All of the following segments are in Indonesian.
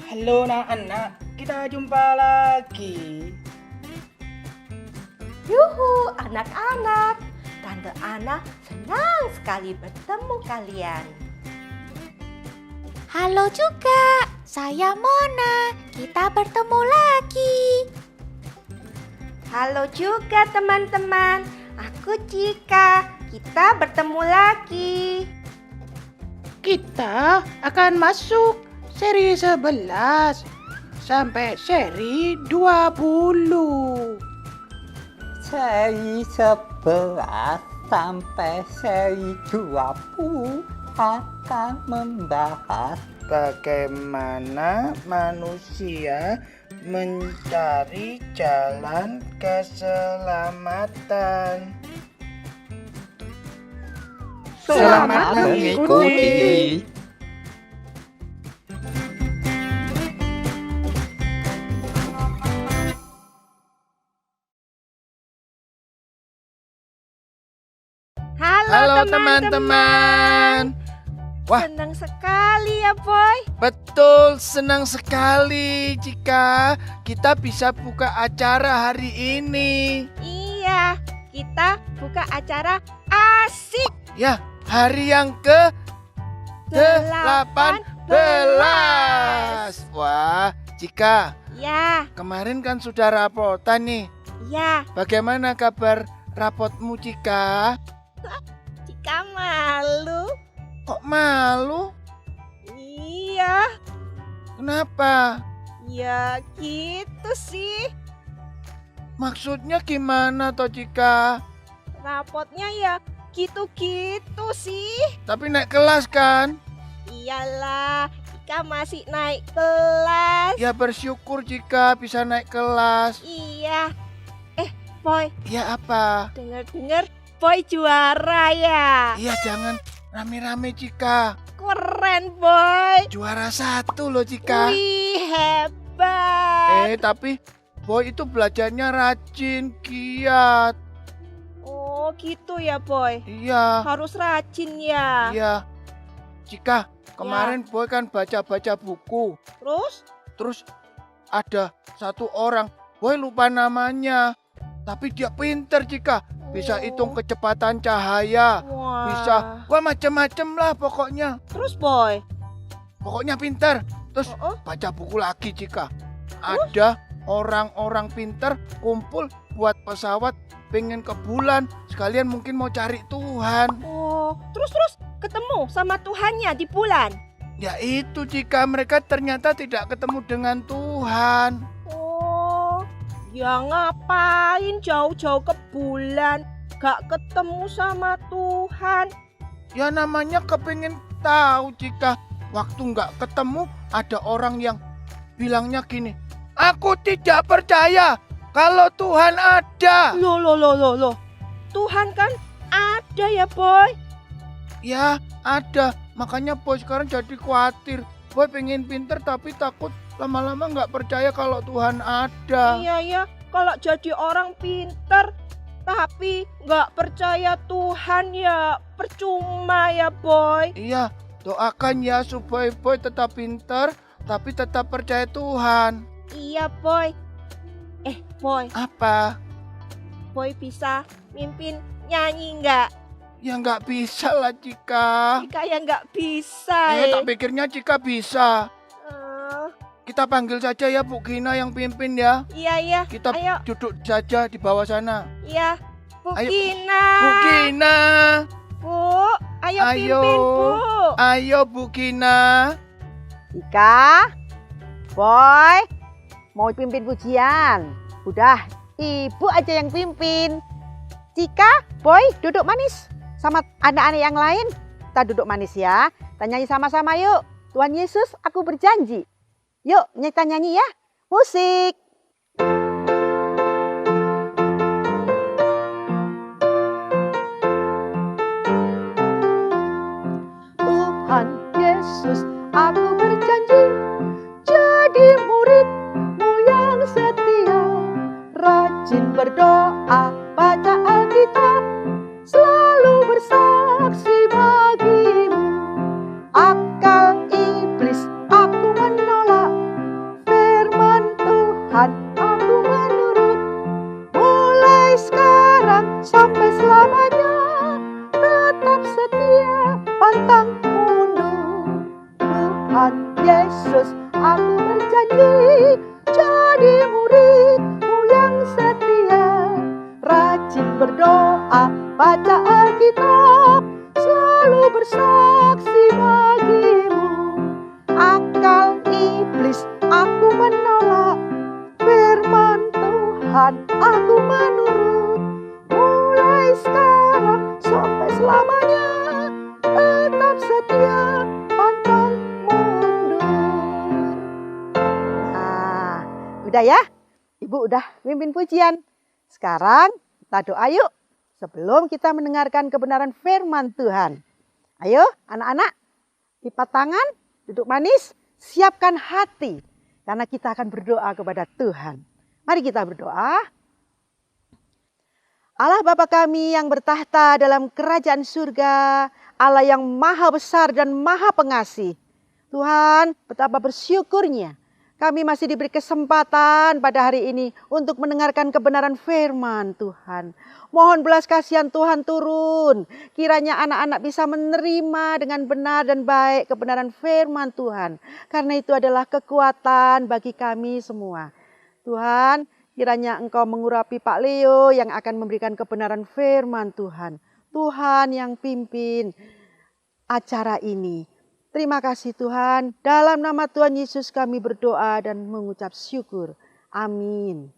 Halo anak-anak, kita jumpa lagi. Yuhu, anak-anak. Tante Ana senang sekali bertemu kalian. Halo juga, saya Mona. Kita bertemu lagi. Halo juga teman-teman. Aku Cika. Kita bertemu lagi. Kita akan masuk seri 11 sampai seri 20. Seri 11 sampai seri 20 akan membahas Bagaimana manusia mencari jalan keselamatan. Selamat mengikuti. Halo teman-teman. Wah. Senang sekali ya Boy. Betul, senang sekali jika kita bisa buka acara hari ini. Iya, kita buka acara asik. Ya, hari yang ke-18. Wah, Cika, Ya, kemarin kan sudah rapotan nih. ya. Bagaimana kabar rapotmu, Cika? Cika malu. Kok malu? Iya, Kenapa? ya gitu sih. Maksudnya gimana toh, Cika? Rapotnya ya gitu-gitu sih. Tapi naik kelas kan? Iyalah, Cika masih naik kelas. Ya bersyukur Cika bisa naik kelas. Iya. Boy, Ya apa? denger-denger Boy juara ya. Iya jangan rame-rame Cika. Keren Boy. Juara 1 loh Cika. Wih, hebat. Tapi Boy itu belajarnya rajin, giat. Oh gitu ya Boy. Iya, Harus rajin ya. iya. Cika, kemarin Boy kan baca-baca buku. Terus? Ada satu orang, Boy lupa namanya. Tapi dia pinter Cika. Bisa hitung kecepatan cahaya. Wah. Bisa, wah macem-macem lah pokoknya. Terus Boy. Pokoknya pinter. Terus Oh, baca buku lagi Cika. Ada orang-orang pinter kumpul buat pesawat pengen ke bulan. Sekalian mungkin mau cari Tuhan. oh. Terus ketemu sama Tuhannya di bulan. Ya itu Cika, mereka ternyata tidak ketemu dengan Tuhan. Oh, ya ngapain jauh-jauh ke bulan, gak ketemu sama Tuhan. Ya namanya kepengen tahu Cika. Waktu nggak ketemu ada orang yang bilangnya gini, aku tidak percaya kalau Tuhan ada. Loh. Tuhan kan ada ya Boy. Ya ada, makanya Boy sekarang jadi khawatir. Boy pengen pinter tapi takut lama-lama nggak percaya kalau Tuhan ada. Iya ya, kalau jadi orang pinter tapi gak percaya Tuhan ya percuma ya Boy. Iya, doakan ya supaya Boy tetap pinter tapi tetap percaya Tuhan. Iya Boy. Boy, Apa? Boy bisa mimpin nyanyi nggak? Ya nggak bisa lah Cika. Jika ya nggak bisa. Tak pikirnya Cika bisa. Eh, Kita panggil saja ya Bu Gina yang pimpin ya. iya. Kita Ayo. duduk saja di bawah sana. Iya, Bu Ayo, Gina. Bu Gina. Bu, ayo Ayo. pimpin, Bu. Ayo Bu Gina. Ika, Boy, mau pimpin pujian. Udah, ibu aja yang pimpin. Cika, Boy, duduk manis. Sama anak-anak yang lain, kita duduk manis ya. Kita nyanyi sama-sama yuk. Tuhan Yesus, aku berjanji. Yuk, kita nyanyi ya. Musik. Tuhan Yesus, aku berjanji jadi muridmu yang setia, rajin berdoa, baca Alkitab, selalu bersaksi bagimu. Akal iblis aku menolak, tulus. Aku berjanji jadi muridmu yang setia, rajin berdoa, baca Alkitab, selalu bersaksi bagimu. Akal iblis aku menolak, firman Tuhan aku menurut. Mulai sekarang sampai selamanya, tetap setia, pantang mundur. Nah, udah ya? Ibu udah mimpin pujian. Sekarang kita doa yuk sebelum kita mendengarkan kebenaran firman Tuhan. Ayo anak-anak, lipat tangan, duduk manis, siapkan hati. Karena kita akan berdoa kepada Tuhan. Mari kita berdoa. Allah Bapa kami yang bertahta dalam kerajaan surga, Allah yang maha besar dan maha pengasih. Tuhan, betapa bersyukurnya kami masih diberi kesempatan pada hari ini untuk mendengarkan kebenaran firman Tuhan. Mohon belas kasihan Tuhan turun. Kiranya anak-anak bisa menerima dengan benar dan baik kebenaran firman Tuhan. Karena itu adalah kekuatan bagi kami semua. Tuhan, kiranya Engkau mengurapi Pak Leo yang akan memberikan kebenaran firman Tuhan. Tuhan yang pimpin acara ini. Terima kasih Tuhan. Dalam nama Tuhan Yesus kami berdoa dan mengucap syukur. Amin.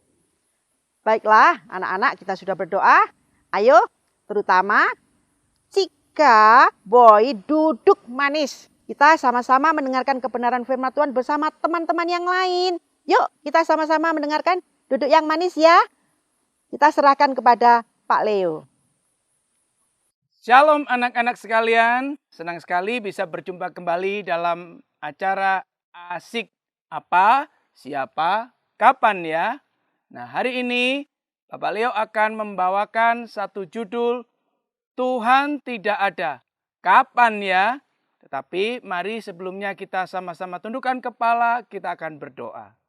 Baiklah anak-anak, kita sudah berdoa. Ayo terutama Cika, Boy duduk manis. Kita sama-sama mendengarkan kebenaran firman Tuhan bersama teman-teman yang lain. Yuk kita sama-sama mendengarkan. Duduk yang manis ya. Kita serahkan kepada Pak Leo. Shalom anak-anak sekalian, senang sekali bisa berjumpa kembali dalam acara Asik Apa, Siapa, Kapan ya. Nah hari ini Bapak Leo akan membawakan satu judul Tuhan tidak ada, kapan ya. Tetapi mari sebelumnya kita sama-sama tundukkan kepala, kita akan berdoa.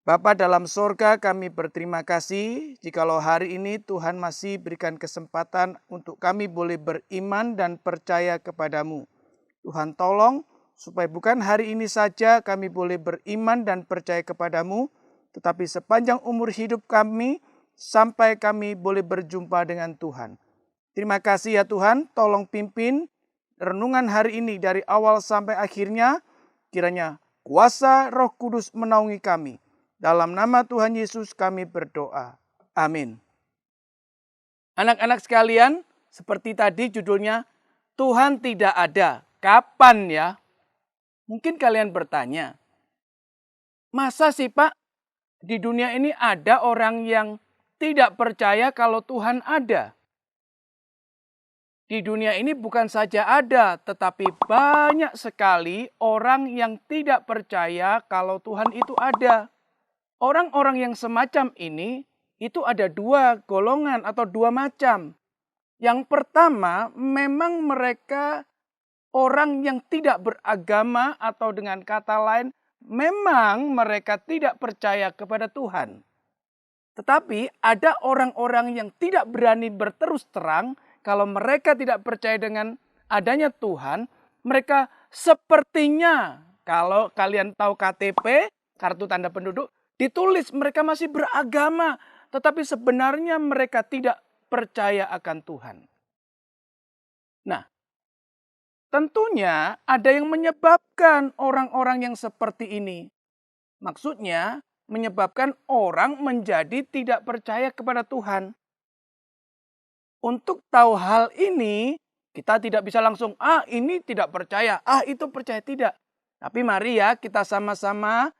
Bapa dalam sorga, kami berterima kasih jikalau hari ini Tuhan masih berikan kesempatan untuk kami boleh beriman dan percaya kepadamu. Tuhan tolong supaya bukan hari ini saja kami boleh beriman dan percaya kepadamu, tetapi sepanjang umur hidup kami sampai kami boleh berjumpa dengan Tuhan. Terima kasih ya Tuhan, tolong pimpin renungan hari ini dari awal sampai akhirnya, kiranya kuasa Roh Kudus menaungi kami. Dalam nama Tuhan Yesus kami berdoa. Amin. Anak-anak sekalian, seperti tadi judulnya, Tuhan tidak ada. Kapan ya? Mungkin kalian bertanya, masa sih Pak, di dunia ini ada orang yang tidak percaya kalau Tuhan ada? Di dunia ini bukan saja ada, tetapi banyak sekali orang yang tidak percaya kalau Tuhan itu ada. Orang-orang yang semacam ini itu ada dua golongan atau dua macam. Yang pertama memang mereka orang yang tidak beragama atau dengan kata lain memang mereka tidak percaya kepada Tuhan. Tetapi ada orang-orang yang tidak berani berterus terang kalau mereka tidak percaya dengan adanya Tuhan. Mereka sepertinya kalau kalian tahu KTP, kartu tanda penduduk, ditulis mereka masih beragama, tetapi sebenarnya mereka tidak percaya akan Tuhan. Nah, tentunya ada yang menyebabkan orang-orang yang seperti ini. Maksudnya, menyebabkan orang menjadi tidak percaya kepada Tuhan. Untuk tahu hal ini, kita tidak bisa langsung, ini tidak percaya, itu percaya, tidak. Tapi mari ya kita sama-sama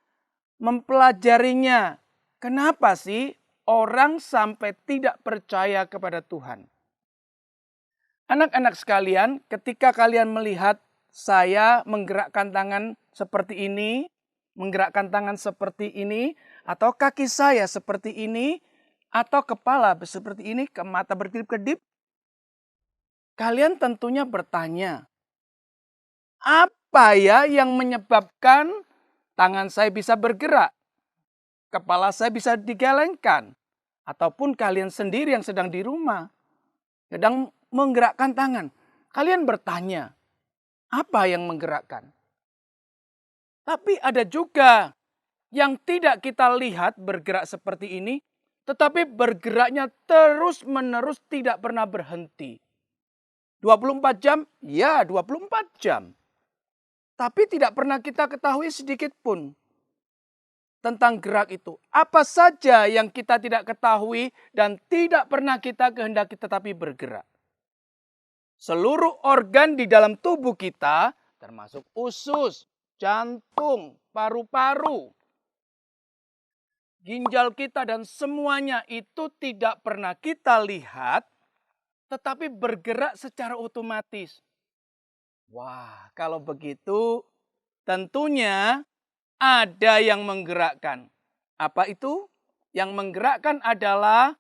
mempelajarinya. Kenapa sih orang sampai tidak percaya kepada Tuhan? Anak-anak sekalian, ketika kalian melihat saya menggerakkan tangan seperti ini, menggerakkan tangan seperti ini, atau kaki saya seperti ini, atau kepala seperti ini, ke mata berkedip-kedip, kalian tentunya bertanya, apa ya yang menyebabkan tangan saya bisa bergerak, kepala saya bisa digelengkan, ataupun kalian sendiri yang sedang di rumah, sedang menggerakkan tangan. Kalian bertanya, apa yang menggerakkan? Tapi ada juga yang tidak kita lihat bergerak seperti ini, tetapi bergeraknya terus-menerus tidak pernah berhenti. 24 jam? Ya, 24 jam. Tapi tidak pernah kita ketahui sedikit pun tentang gerak itu. Apa saja yang kita tidak ketahui dan tidak pernah kita kehendaki tetapi bergerak. Seluruh organ di dalam tubuh kita, termasuk usus, jantung, paru-paru, ginjal kita dan semuanya itu tidak pernah kita lihat, tetapi bergerak secara otomatis. Wah, kalau begitu tentunya ada yang menggerakkan. Apa itu? Yang menggerakkan adalah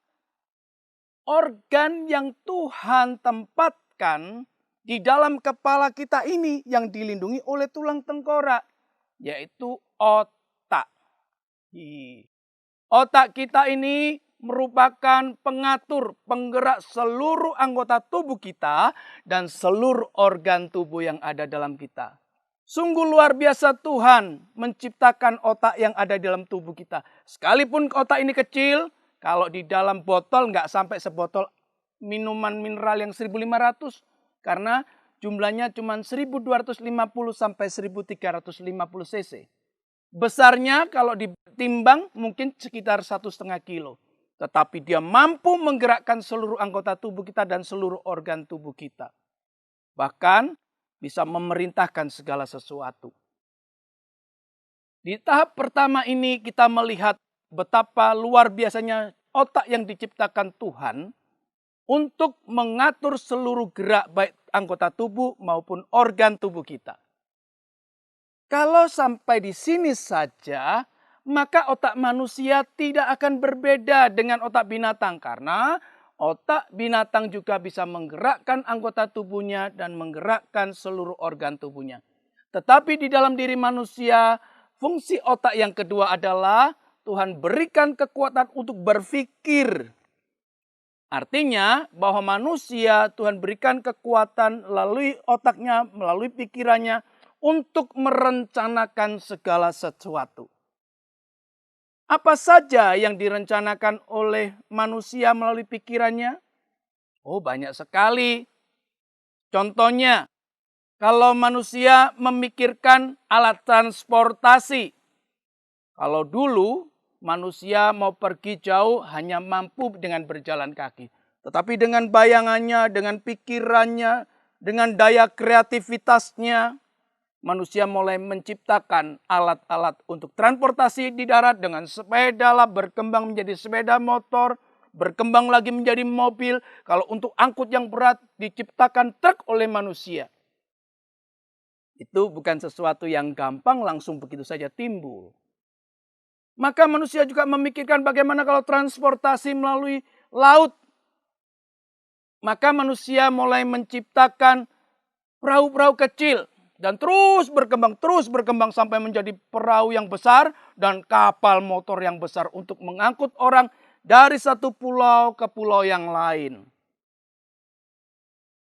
organ yang Tuhan tempatkan di dalam kepala kita ini yang dilindungi oleh tulang tengkorak, yaitu otak. Otak kita ini merupakan pengatur, penggerak seluruh anggota tubuh kita dan seluruh organ tubuh yang ada dalam kita. Sungguh luar biasa Tuhan menciptakan otak yang ada di dalam tubuh kita. Sekalipun otak ini kecil, kalau di dalam botol nggak sampai sebotol minuman mineral yang 1.500. Karena jumlahnya cuma 1.250 sampai 1.350 cc. Besarnya kalau ditimbang mungkin sekitar 1,5 kilo. Tetapi dia mampu menggerakkan seluruh anggota tubuh kita dan seluruh organ tubuh kita. Bahkan bisa memerintahkan segala sesuatu. Di tahap pertama ini kita melihat betapa luar biasanya otak yang diciptakan Tuhan untuk mengatur seluruh gerak baik anggota tubuh maupun organ tubuh kita. Kalau sampai di sini saja, maka otak manusia tidak akan berbeda dengan otak binatang. Karena otak binatang juga bisa menggerakkan anggota tubuhnya dan menggerakkan seluruh organ tubuhnya. Tetapi di dalam diri manusia, fungsi otak yang kedua adalah Tuhan berikan kekuatan untuk berpikir. Artinya bahwa manusia Tuhan berikan kekuatan melalui otaknya, melalui pikirannya untuk merencanakan segala sesuatu. Apa saja yang direncanakan oleh manusia melalui pikirannya? Oh, banyak sekali. Contohnya, kalau manusia memikirkan alat transportasi. Kalau dulu manusia mau pergi jauh hanya mampu dengan berjalan kaki. Tetapi dengan bayangannya, dengan pikirannya, dengan daya kreativitasnya, manusia mulai menciptakan alat-alat untuk transportasi di darat dengan sepeda lah, berkembang menjadi sepeda motor, berkembang lagi menjadi mobil. Kalau untuk angkut yang berat diciptakan truk oleh manusia. Itu bukan sesuatu yang gampang langsung begitu saja timbul. Maka manusia juga memikirkan bagaimana kalau transportasi melalui laut. Maka manusia mulai menciptakan perahu-perahu kecil. Dan terus berkembang sampai menjadi perahu yang besar dan kapal motor yang besar untuk mengangkut orang dari satu pulau ke pulau yang lain.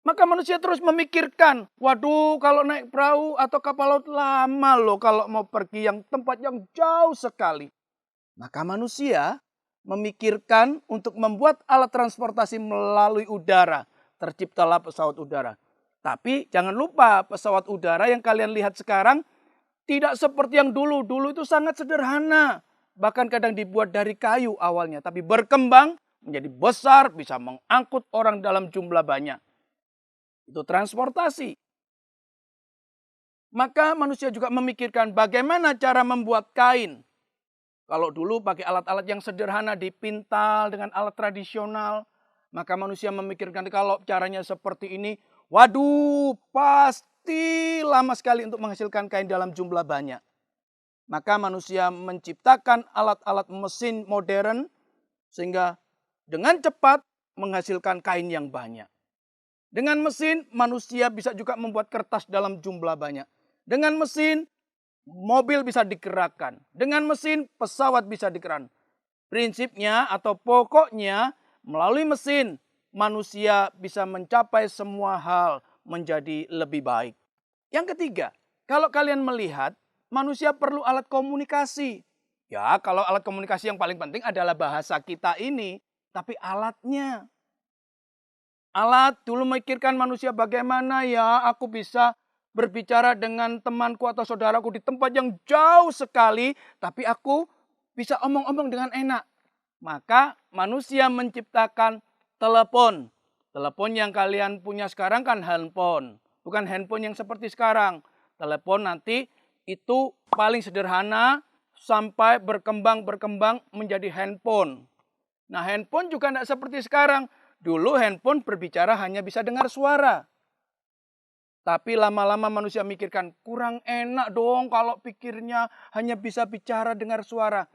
Maka manusia terus memikirkan, waduh kalau naik perahu atau kapal laut lama loh kalau mau pergi yang tempat yang jauh sekali. Maka manusia memikirkan untuk membuat alat transportasi melalui udara. Terciptalah pesawat udara. Tapi jangan lupa pesawat udara yang kalian lihat sekarang tidak seperti yang dulu. Dulu itu sangat sederhana. Bahkan kadang dibuat dari kayu awalnya. Tapi berkembang menjadi besar, bisa mengangkut orang dalam jumlah banyak. Itu transportasi. Maka manusia juga memikirkan bagaimana cara membuat kain. Kalau dulu pakai alat-alat yang sederhana dipintal dengan alat tradisional. Maka manusia memikirkan kalau caranya seperti ini. Waduh, pasti lama sekali untuk menghasilkan kain dalam jumlah banyak. Maka manusia menciptakan alat-alat mesin modern sehingga dengan cepat menghasilkan kain yang banyak. Dengan mesin manusia bisa juga membuat kertas dalam jumlah banyak. Dengan mesin mobil bisa digerakkan. Dengan mesin pesawat bisa digerakkan. Prinsipnya atau pokoknya melalui mesin manusia bisa mencapai semua hal menjadi lebih baik. Yang ketiga, kalau kalian melihat, manusia perlu alat komunikasi. Ya, kalau alat komunikasi yang paling penting adalah bahasa kita ini. Tapi alatnya. Alat dulu memikirkan manusia bagaimana ya aku bisa berbicara dengan temanku atau saudaraku di tempat yang jauh sekali. Tapi aku bisa omong-omong dengan enak. Maka manusia menciptakan telepon. Telepon yang kalian punya sekarang kan handphone. Bukan handphone yang seperti sekarang. Telepon nanti itu paling sederhana sampai berkembang menjadi handphone. Nah handphone juga tidak seperti sekarang. Dulu handphone berbicara hanya bisa dengar suara. Tapi lama-lama manusia mikirkan kurang enak dong kalau pikirnya hanya bisa bicara dengar suara.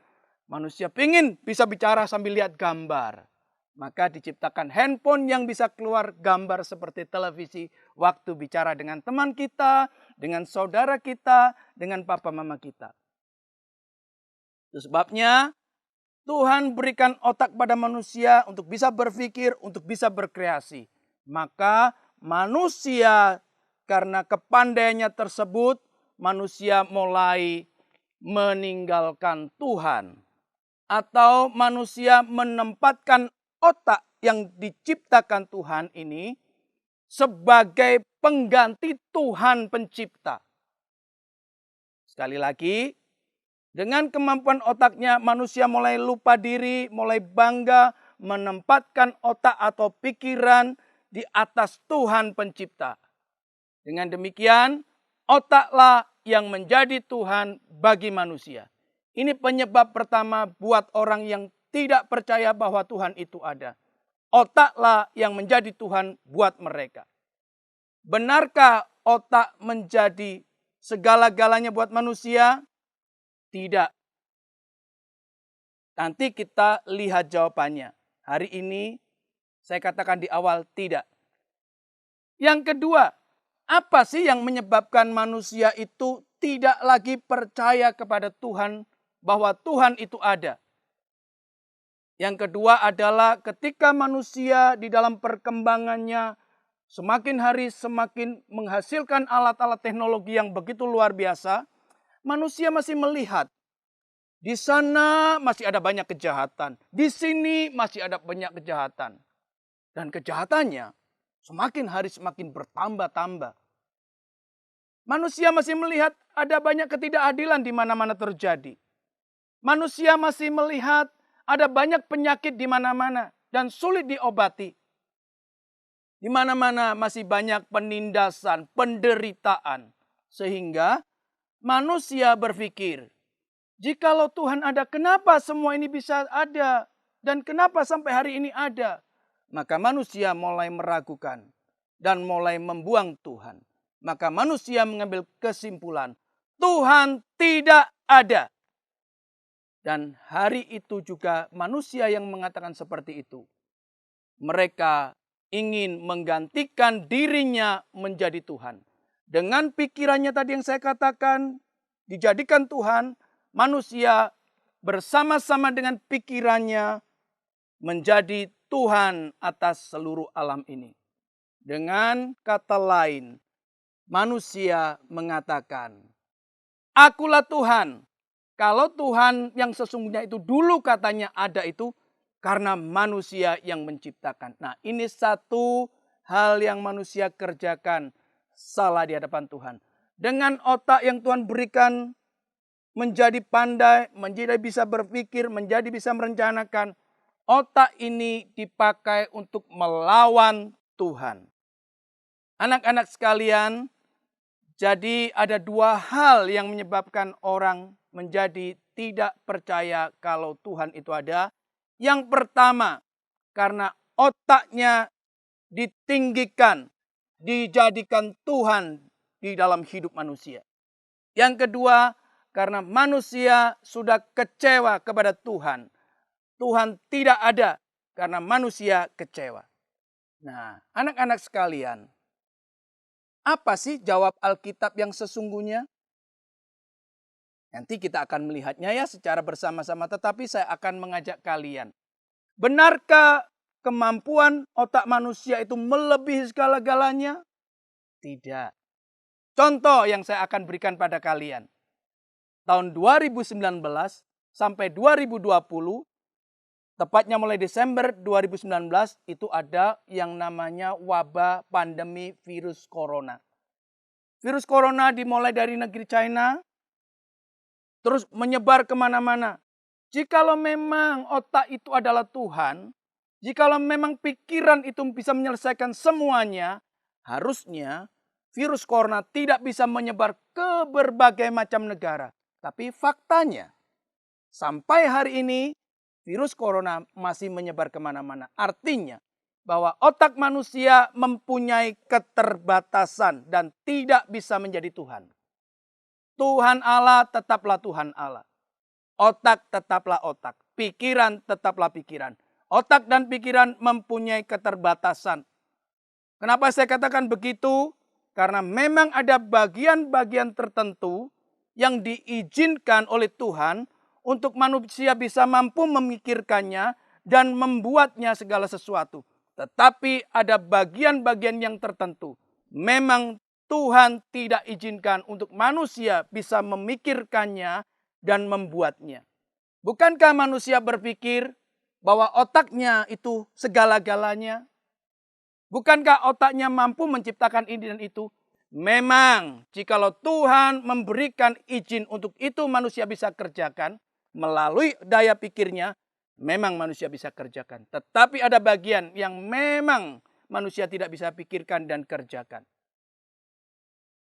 Manusia pingin bisa bicara sambil lihat gambar. Maka diciptakan handphone yang bisa keluar gambar seperti televisi. Waktu bicara dengan teman kita, dengan saudara kita, dengan papa mama kita. Itu sebabnya Tuhan berikan otak pada manusia untuk bisa berpikir, untuk bisa berkreasi. Maka manusia karena kepandaiannya tersebut, manusia mulai meninggalkan Tuhan. Atau manusia menempatkan otak yang diciptakan Tuhan ini sebagai pengganti Tuhan pencipta. Sekali lagi, dengan kemampuan otaknya manusia mulai lupa diri, mulai bangga menempatkan otak atau pikiran di atas Tuhan pencipta. Dengan demikian, otaklah yang menjadi Tuhan bagi manusia. Ini penyebab pertama buat orang yang tidak percaya bahwa Tuhan itu ada. Otaklah yang menjadi Tuhan buat mereka. Benarkah otak menjadi segala-galanya buat manusia? Tidak. Nanti kita lihat jawabannya. Hari ini saya katakan di awal tidak. Yang kedua, apa sih yang menyebabkan manusia itu tidak lagi percaya kepada Tuhan, bahwa Tuhan itu ada? Yang kedua adalah ketika manusia di dalam perkembangannya semakin hari semakin menghasilkan alat-alat teknologi yang begitu luar biasa, manusia masih melihat di sana masih ada banyak kejahatan, di sini masih ada banyak kejahatan. Dan kejahatannya semakin hari semakin bertambah-tambah. Manusia masih melihat ada banyak ketidakadilan di mana-mana terjadi. Manusia masih melihat ada banyak penyakit di mana-mana dan sulit diobati. Di mana-mana masih banyak penindasan, penderitaan. Sehingga manusia berpikir, jikalau Tuhan ada, kenapa semua ini bisa ada? Dan kenapa sampai hari ini ada? Maka manusia mulai meragukan dan mulai membuang Tuhan. Maka manusia mengambil kesimpulan, Tuhan tidak ada. Dan hari itu juga manusia yang mengatakan seperti itu. Mereka ingin menggantikan dirinya menjadi Tuhan. Dengan pikirannya tadi yang saya katakan, dijadikan Tuhan, manusia bersama-sama dengan pikirannya menjadi Tuhan atas seluruh alam ini. Dengan kata lain, manusia mengatakan, akulah Tuhan. Kalau Tuhan yang sesungguhnya itu dulu katanya ada itu karena manusia yang menciptakan. Nah, ini satu hal yang manusia kerjakan salah di hadapan Tuhan. Dengan otak yang Tuhan berikan menjadi pandai, menjadi bisa berpikir, menjadi bisa merencanakan. Otak ini dipakai untuk melawan Tuhan. Anak-anak sekalian, jadi ada dua hal yang menyebabkan orang menjadi tidak percaya kalau Tuhan itu ada. Yang pertama, karena otaknya ditinggikan, dijadikan Tuhan di dalam hidup manusia. Yang kedua, karena manusia sudah kecewa kepada Tuhan. Tuhan tidak ada karena manusia kecewa. Nah, anak-anak sekalian, apa sih jawab Alkitab yang sesungguhnya? Nanti kita akan melihatnya ya secara bersama-sama, tetapi saya akan mengajak kalian. Benarkah kemampuan otak manusia itu melebihi segala-galanya? Tidak. Contoh yang saya akan berikan pada kalian. tahun 2019 sampai 2020, tepatnya mulai Desember 2019, itu ada yang namanya wabah pandemi virus corona. Virus corona dimulai dari negeri China, terus menyebar kemana-mana. Jikalau memang otak itu adalah Tuhan, jikalau memang pikiran itu bisa menyelesaikan semuanya, harusnya virus corona tidak bisa menyebar ke berbagai macam negara. Tapi faktanya, sampai hari ini virus corona masih menyebar kemana-mana. Artinya bahwa otak manusia mempunyai keterbatasan dan tidak bisa menjadi Tuhan. Tuhan Allah tetaplah Tuhan Allah. Otak tetaplah otak. Pikiran tetaplah pikiran. Otak dan pikiran mempunyai keterbatasan. Kenapa saya katakan begitu? Karena memang ada bagian-bagian tertentu yang diizinkan oleh Tuhan untuk manusia bisa mampu memikirkannya dan membuatnya segala sesuatu. Tetapi ada bagian-bagian yang tertentu. Memang Tuhan tidak izinkan untuk manusia bisa memikirkannya dan membuatnya. Bukankah manusia berpikir bahwa otaknya itu segala-galanya? Bukankah otaknya mampu menciptakan ini dan itu? Memang jikalau Tuhan memberikan izin untuk itu manusia bisa kerjakan melalui daya pikirnya, memang manusia bisa kerjakan. Tetapi ada bagian yang memang manusia tidak bisa pikirkan dan kerjakan.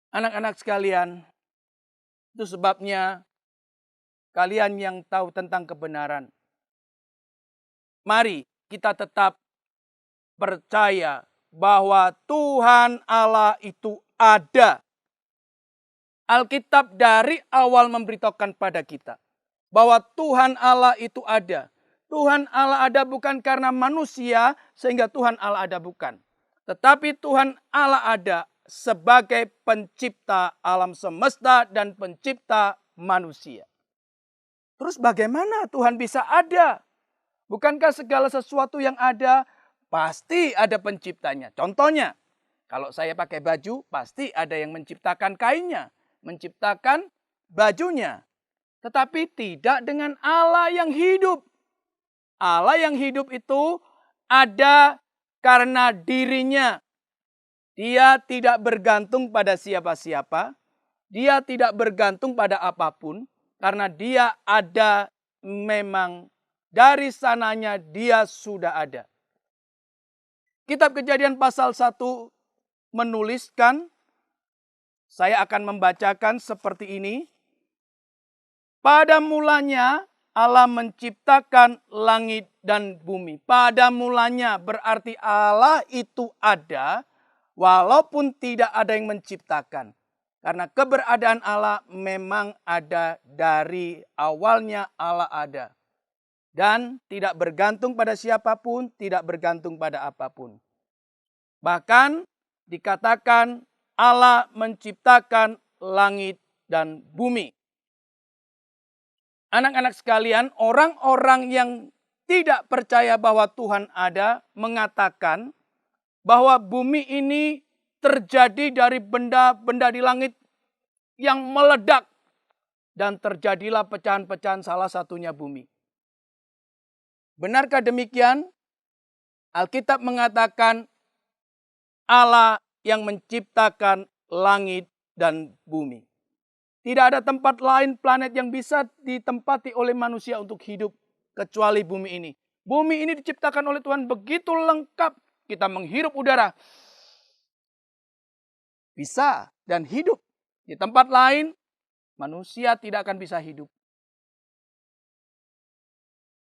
Anak-anak sekalian, itu sebabnya kalian yang tahu tentang kebenaran, mari kita tetap percaya bahwa Tuhan Allah itu ada. Alkitab dari awal memberitahukan pada kita bahwa Tuhan Allah itu ada. Tuhan Allah ada bukan karena manusia sehingga Tuhan Allah ada, bukan. Tetapi Tuhan Allah ada sebagai pencipta alam semesta dan pencipta manusia. Terus bagaimana Tuhan bisa ada? Bukankah segala sesuatu yang ada pasti ada penciptanya? Contohnya, kalau saya pakai baju, pasti ada yang menciptakan kainnya, menciptakan bajunya. Tetapi tidak dengan Allah yang hidup. Allah yang hidup itu ada karena dirinya. Dia tidak bergantung pada siapa-siapa. Dia tidak bergantung pada apapun. Karena dia ada memang dari sananya dia sudah ada. Kitab Kejadian pasal 1 menuliskan, saya akan membacakan seperti ini. Pada mulanya Allah menciptakan langit dan bumi. Pada mulanya berarti Allah itu ada walaupun tidak ada yang menciptakan. Karena keberadaan Allah memang ada dari awalnya Allah ada. Dan tidak bergantung pada siapapun, tidak bergantung pada apapun. Bahkan dikatakan Allah menciptakan langit dan bumi. Anak-anak sekalian, orang-orang yang tidak percaya bahwa Tuhan ada mengatakan bahwa bumi ini terjadi dari benda-benda di langit yang meledak. Dan terjadilah pecahan-pecahan salah satunya bumi. Benarkah demikian? Alkitab mengatakan Allah yang menciptakan langit dan bumi. Tidak ada tempat lain planet yang bisa ditempati oleh manusia untuk hidup kecuali bumi ini. Bumi ini diciptakan oleh Tuhan begitu lengkap. Kita menghirup udara. Bisa dan hidup. Di tempat lain manusia tidak akan bisa hidup.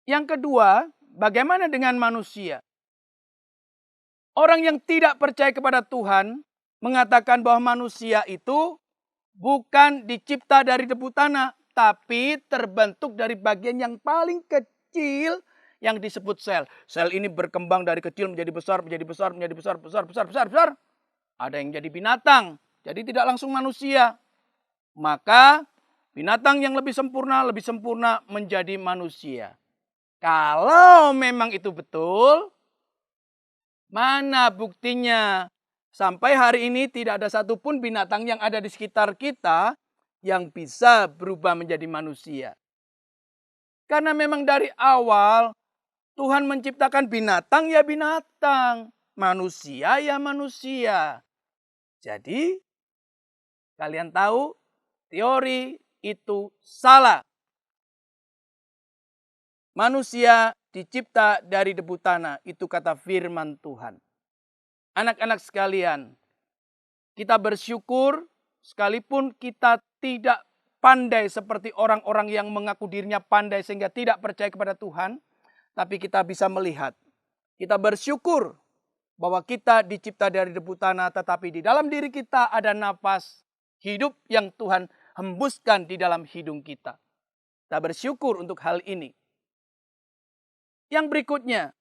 Yang kedua, bagaimana dengan manusia? Orang yang tidak percaya kepada Tuhan mengatakan bahwa manusia itu bukan dicipta dari debu tanah, tapi terbentuk dari bagian yang paling kecil yang disebut sel. Sel ini berkembang dari kecil menjadi besar, menjadi besar, menjadi besar, besar. Ada yang jadi binatang, jadi tidak langsung manusia. Maka binatang yang lebih sempurna menjadi manusia. Kalau memang itu betul, mana buktinya? Sampai hari ini tidak ada satupun binatang yang ada di sekitar kita yang bisa berubah menjadi manusia. Karena memang dari awal Tuhan menciptakan binatang ya binatang, manusia ya manusia. Jadi kalian tahu teori itu salah. Manusia dicipta dari debu tanah, itu kata firman Tuhan. Anak-anak sekalian, kita bersyukur sekalipun kita tidak pandai seperti orang-orang yang mengaku dirinya pandai sehingga tidak percaya kepada Tuhan, tapi kita bisa melihat. Kita bersyukur bahwa kita dicipta dari debu tanah, tetapi di dalam diri kita ada napas hidup yang Tuhan hembuskan di dalam hidung kita. Kita bersyukur untuk hal ini. Yang berikutnya,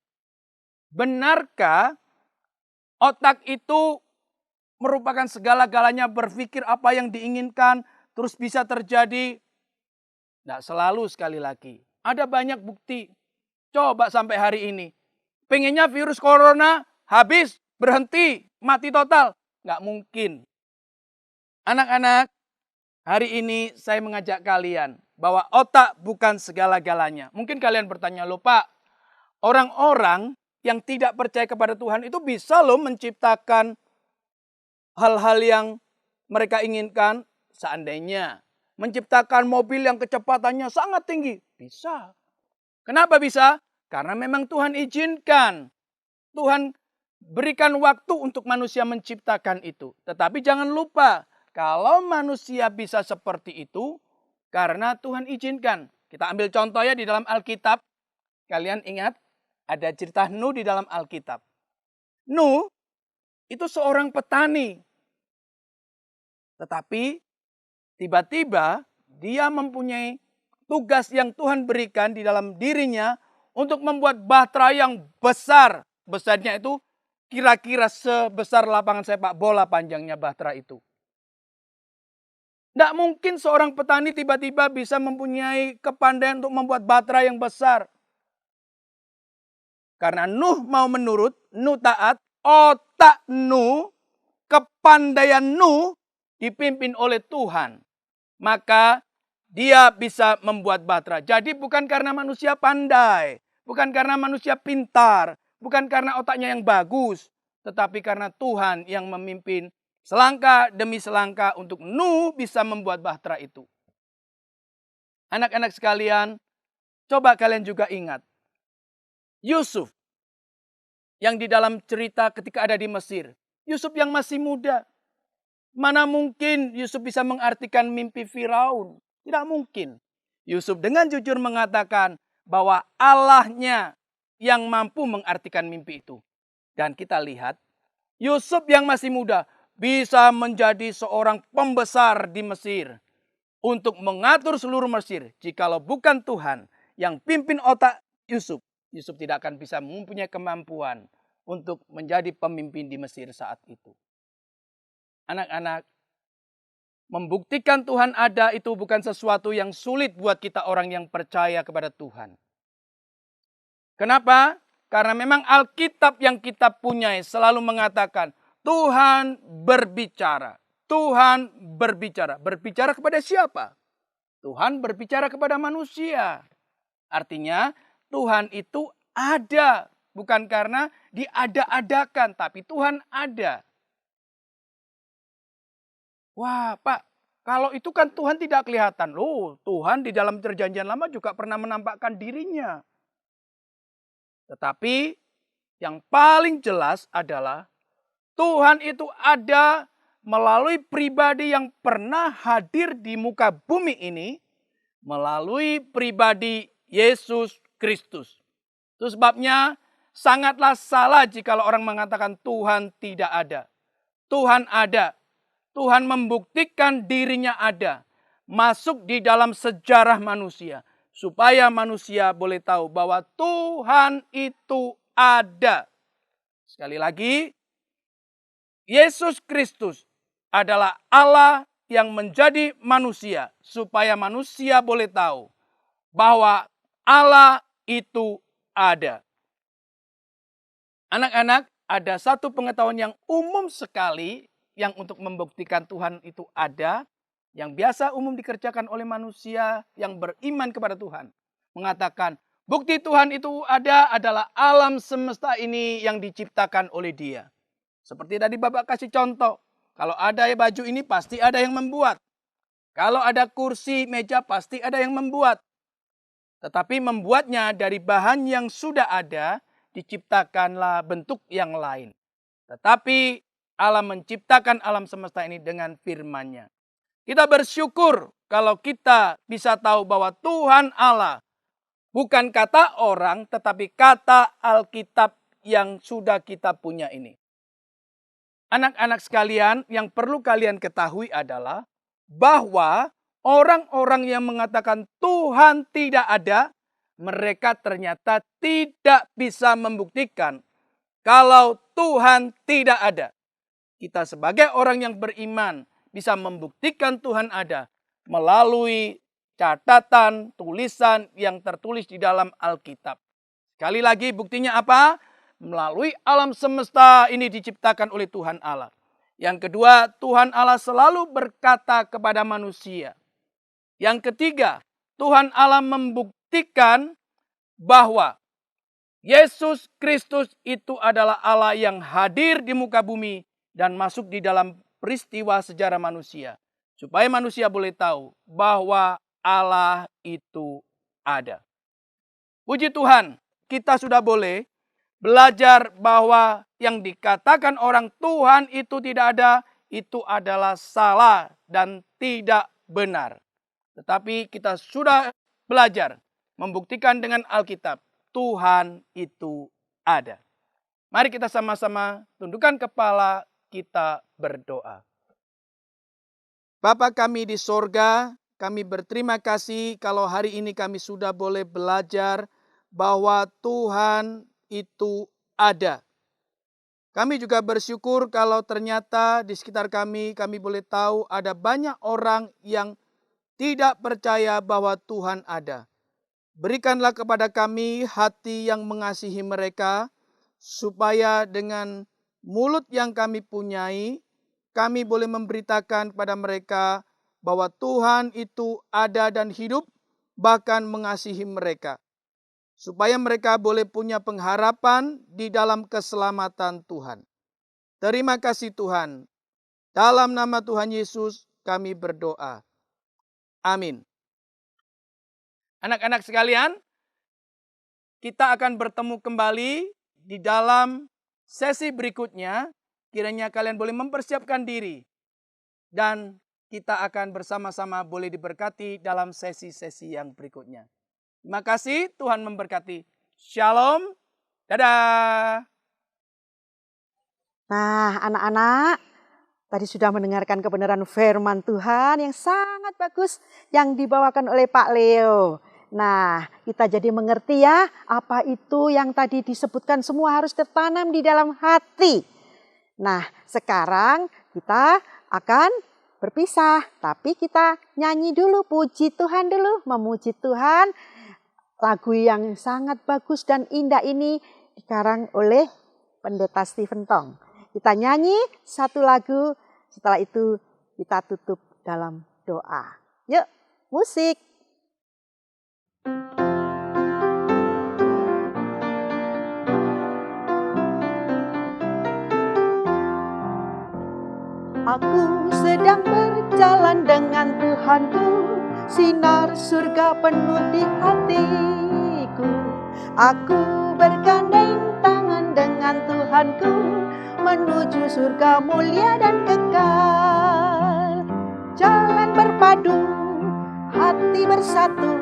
benarkah otak itu merupakan segala-galanya, berpikir apa yang diinginkan, terus bisa terjadi? Tidak selalu, sekali lagi. Ada banyak bukti. Coba sampai hari ini. Pengennya virus corona habis, berhenti, mati total. Nggak mungkin. Anak-anak, hari ini saya mengajak kalian bahwa otak bukan segala-galanya. Mungkin kalian bertanya, loh Pak, orang-orang yang tidak percaya kepada Tuhan itu bisa loh menciptakan hal-hal yang mereka inginkan. Seandainya menciptakan mobil yang kecepatannya sangat tinggi, bisa. Kenapa bisa? Karena memang Tuhan izinkan. Tuhan berikan waktu untuk manusia menciptakan itu. Tetapi jangan lupa, kalau manusia bisa seperti itu, karena Tuhan izinkan. Kita ambil contoh ya di dalam Alkitab. Kalian ingat? Ada cerita Nuh di dalam Alkitab. Nuh itu seorang petani. Tetapi tiba-tiba dia mempunyai tugas yang Tuhan berikan di dalam dirinya untuk membuat bahtera yang besar. Besarnya itu kira-kira sebesar lapangan sepak bola panjangnya bahtera itu. Tidak mungkin seorang petani tiba-tiba bisa mempunyai kepandaian untuk membuat bahtera yang besar. Karena Nuh mau menurut, Nuh taat, otak Nuh, kepandaian Nuh dipimpin oleh Tuhan. Maka dia bisa membuat bahtera. Jadi bukan karena manusia pandai, bukan karena manusia pintar, bukan karena otaknya yang bagus, tetapi karena Tuhan yang memimpin selangkah demi selangkah untuk Nuh bisa membuat bahtera itu. Anak-anak sekalian, coba kalian juga ingat. Yusuf yang di dalam cerita ketika ada di Mesir. Yusuf yang masih muda. Mana mungkin Yusuf bisa mengartikan mimpi Firaun? Tidak mungkin. Yusuf dengan jujur mengatakan bahwa Allahnya yang mampu mengartikan mimpi itu. Dan kita lihat Yusuf yang masih muda bisa menjadi seorang pembesar di Mesir. Untuk mengatur seluruh Mesir. Jikalau bukan Tuhan yang pimpin otak Yusuf. Yusuf tidak akan bisa mempunyai kemampuan untuk menjadi pemimpin di Mesir saat itu. Anak-anak, membuktikan Tuhan ada itu bukan sesuatu yang sulit buat kita orang yang percaya kepada Tuhan. Kenapa? Karena memang Alkitab yang kita punyai selalu mengatakan Tuhan berbicara. Tuhan berbicara. Berbicara kepada siapa? Tuhan berbicara kepada manusia. Artinya Tuhan itu ada. Bukan karena diada-adakan, tapi Tuhan ada. Wah Pak, kalau itu kan Tuhan tidak kelihatan. Loh, Tuhan di dalam perjanjian lama juga pernah menampakkan dirinya. Tetapi yang paling jelas adalah Tuhan itu ada melalui pribadi yang pernah hadir di muka bumi ini. Melalui pribadi Yesus Kristus. Itu sebabnya sangatlah salah jika orang mengatakan Tuhan tidak ada. Tuhan ada. Tuhan membuktikan dirinya ada. Masuk di dalam sejarah manusia. Supaya manusia boleh tahu bahwa Tuhan itu ada. Sekali lagi, Yesus Kristus adalah Allah yang menjadi manusia. Supaya manusia boleh tahu bahwa Allah itu ada. Anak-anak, ada satu pengetahuan yang umum sekali yang untuk membuktikan Tuhan itu ada. yang biasa umum dikerjakan oleh manusia yang beriman kepada Tuhan. Mengatakan, bukti Tuhan itu ada adalah alam semesta ini yang diciptakan oleh Dia. Seperti tadi Bapak kasih contoh, kalau ada baju ini pasti ada yang membuat. Kalau ada kursi, meja pasti ada yang membuat. Tetapi membuatnya dari bahan yang sudah ada, diciptakanlah bentuk yang lain. Tetapi Allah menciptakan alam semesta ini dengan firman-Nya. Kita bersyukur kalau kita bisa tahu bahwa Tuhan Allah bukan kata orang, tetapi kata Alkitab yang sudah kita punya ini. Anak-anak sekalian, yang perlu kalian ketahui adalah bahwa orang-orang yang mengatakan Tuhan tidak ada, mereka ternyata tidak bisa membuktikan kalau Tuhan tidak ada. Kita sebagai orang yang beriman bisa membuktikan Tuhan ada melalui catatan, tulisan yang tertulis di dalam Alkitab. Sekali lagi buktinya apa? Melalui alam semesta ini diciptakan oleh Tuhan Allah. Yang kedua, Tuhan Allah selalu berkata kepada manusia. Yang ketiga, Tuhan Allah membuktikan bahwa Yesus Kristus itu adalah Allah yang hadir di muka bumi dan masuk di dalam peristiwa sejarah manusia. Supaya manusia boleh tahu bahwa Allah itu ada. Puji Tuhan, kita sudah boleh belajar bahwa yang dikatakan orang Tuhan itu tidak ada, itu adalah salah dan tidak benar. Tetapi kita sudah belajar membuktikan dengan Alkitab, Tuhan itu ada. Mari kita sama-sama tundukkan kepala, kita berdoa. Bapa kami di sorga, kami berterima kasih kalau hari ini kami sudah boleh belajar bahwa Tuhan itu ada. Kami juga bersyukur kalau ternyata di sekitar kami boleh tahu ada banyak orang yang tidak percaya bahwa Tuhan ada. Berikanlah kepada kami hati yang mengasihi mereka, supaya dengan mulut yang kami punyai, kami boleh memberitakan kepada mereka bahwa Tuhan itu ada dan hidup, bahkan mengasihi mereka. Supaya mereka boleh punya pengharapan di dalam keselamatan Tuhan. Terima kasih Tuhan. Dalam nama Tuhan Yesus kami berdoa. Amin. Anak-anak sekalian, kita akan bertemu kembali di dalam sesi berikutnya. Kiranya kalian boleh mempersiapkan diri. Dan kita akan bersama-sama boleh diberkati dalam sesi-sesi yang berikutnya. Terima kasih, Tuhan memberkati. Shalom. Dadah. Nah, anak-anak, tadi sudah mendengarkan kebenaran firman Tuhan yang sangat bagus yang dibawakan oleh Pak Leo. Nah, kita jadi mengerti ya, apa itu yang tadi disebutkan semua harus tertanam di dalam hati. Nah, sekarang kita akan berpisah, tapi kita nyanyi dulu, puji Tuhan dulu, memuji Tuhan. Lagu yang sangat bagus dan indah ini dikarang oleh Pendeta Stephen Tong. Kita nyanyi satu lagu, setelah itu kita tutup dalam doa. Yuk, musik. Aku sedang berjalan dengan Tuhanku, sinar surga penuh di hatiku. Aku bergandeng tangan dengan Tuhanku, menuju surga mulia dan kekal. Jalan berpadu, hati bersatu,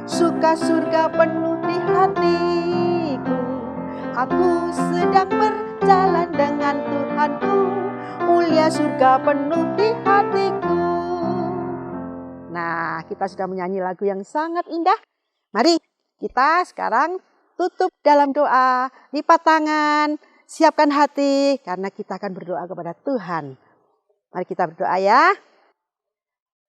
suka surga penuh di hatiku. Aku sedang berjalan dengan Tuhanku, mulia surga penuh di hatiku. Nah, kita sudah menyanyi lagu yang sangat indah. Mari kita sekarang tutup dalam doa, lipat tangan, siapkan hati, karena kita akan berdoa kepada Tuhan. Mari kita berdoa ya.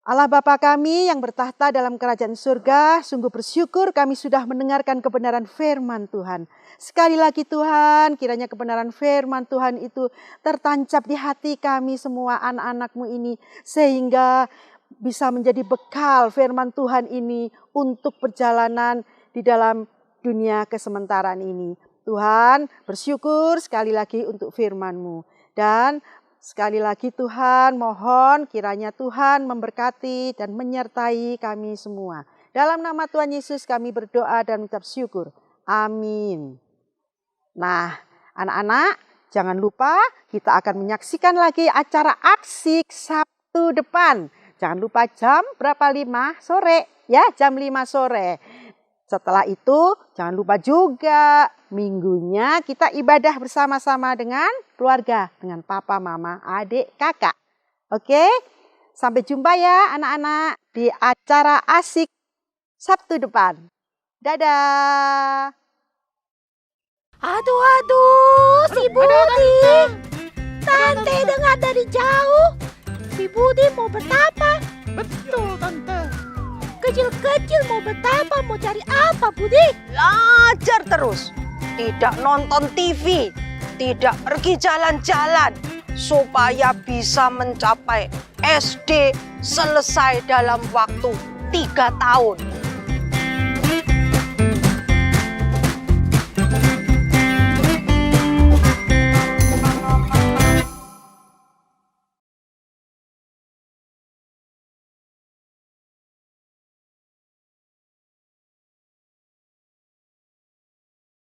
Allah Bapa kami yang bertahta dalam kerajaan surga, sungguh bersyukur kami sudah mendengarkan kebenaran firman Tuhan. Sekali lagi Tuhan, kiranya kebenaran firman Tuhan itu tertancap di hati kami semua anak-anak-Mu ini. Sehingga bisa menjadi bekal firman Tuhan ini untuk perjalanan di dalam dunia kesementaraan ini. Tuhan, bersyukur sekali lagi untuk firman-Mu. Dan sekali lagi Tuhan, mohon kiranya Tuhan memberkati dan menyertai kami semua. Dalam nama Tuhan Yesus kami berdoa dan mengucap syukur. Amin. Nah, anak-anak, jangan lupa kita akan menyaksikan lagi acara Asyik Sabtu depan. Jangan lupa jam berapa? 5 sore. Ya, jam 5 sore. Setelah itu, jangan lupa juga minggunya kita ibadah bersama-sama dengan keluarga. Dengan papa, mama, adik, kakak. Oke? Sampai jumpa ya anak-anak di acara Asyik Sabtu depan. Dadah! Aduh, si Budi. Tante dengar dari jauh. Si Budi mau betapa? Betul, Tante. Kecil-kecil mau betapa? Mau cari apa, Budi? Belajar terus. Tidak nonton TV. Tidak pergi jalan-jalan. Supaya bisa mencapai SD selesai dalam waktu 3 tahun.